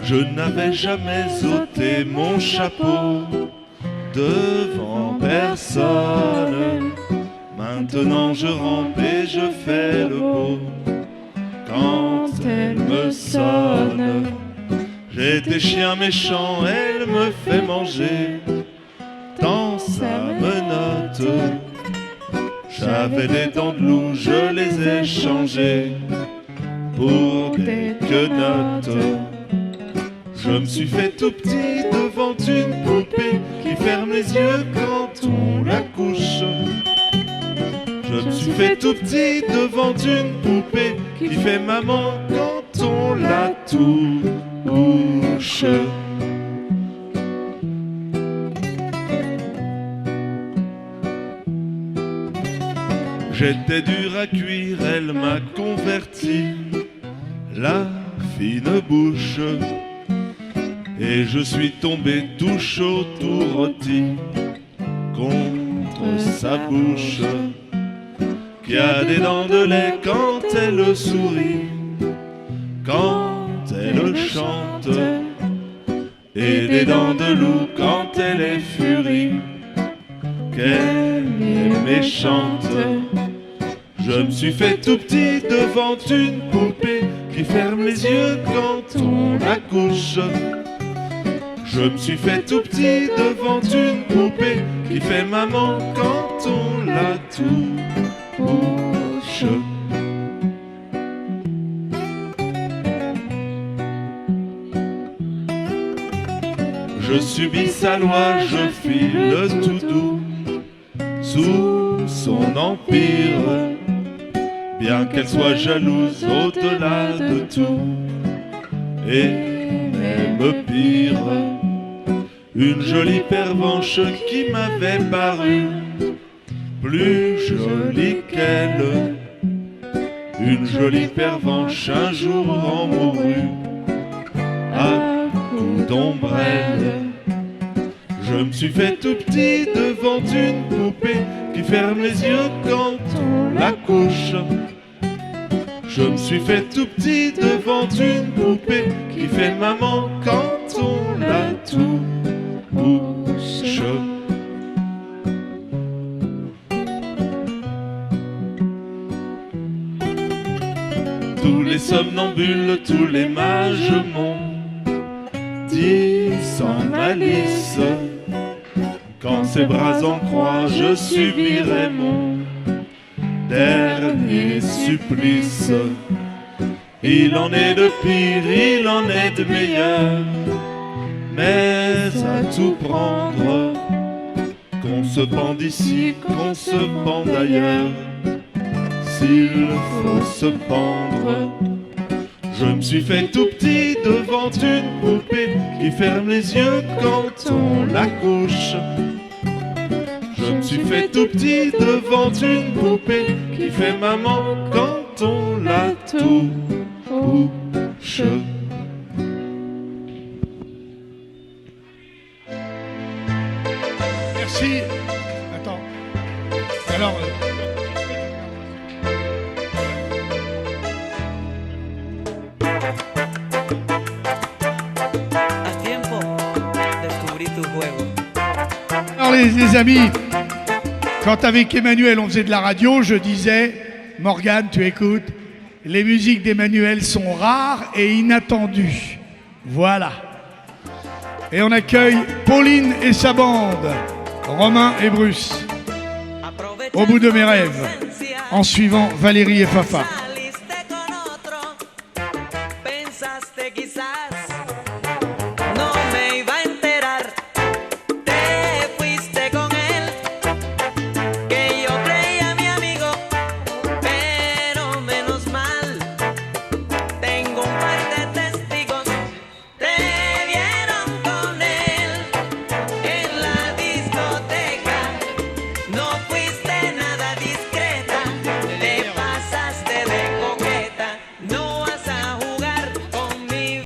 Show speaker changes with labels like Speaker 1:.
Speaker 1: Je n'avais jamais ôté mon chapeau devant personne. Maintenant je rampe et je fais le beau. Quand elle me sonne, j'ai des chiens méchants, elle me fait manger dans sa menotte. J'avais des dents de loup, je les ai changées pour des quenottes. Je me suis fait tout petit devant une poupée qui ferme les yeux quand on la couche. Je me suis fait tout petit devant une poupée qui fait maman quand on la touche. J'étais dur à cuire, elle m'a converti la fine bouche. Et je suis tombé tout chaud, tout rôti contre sa bouche, qui a des dents de lait quand elle sourit, quand elle chante, et des dents de loup quand elle est furie, qu'elle est méchante. Je me suis fait tout petit devant une poupée qui ferme les yeux quand on la couche. Je me suis fait tout petit devant une poupée qui fait maman quand on la touche. Je subis sa loi, je file tout doux sous son empire, bien qu'elle soit jalouse au-delà de tout et même pire. Une jolie pervenche qui m'avait paru plus jolie qu'elle. Une jolie pervenche un jour en mourut à coups d'ombrelle. Je me suis fait tout petit devant une poupée qui ferme les yeux quand on la couche. Je me suis fait tout petit devant une poupée qui fait maman quand on la touche. Tous les somnambules, tous les mages m'ont dit sans malice, quand ses bras en croix je subirai mon dernier supplice. Il en est de pire, il en est de meilleur, mais à tout prendre, qu'on se pende ici, qu'on se pende ailleurs, s'il faut se pendre. Je me suis fait tout petit devant une poupée qui ferme les yeux quand on la couche. Je me suis fait tout petit devant une poupée qui fait maman quand on la touche.
Speaker 2: Merci. Attends. Alors. Alors les amis, quand avec Emmanuel on faisait de la radio, je disais, Morgane, tu écoutes, les musiques d'Emmanuel sont rares et inattendues. Voilà. Et on accueille Pauline et sa bande, Romain et Bruce, au bout de mes rêves, en suivant Valérie et Fafa.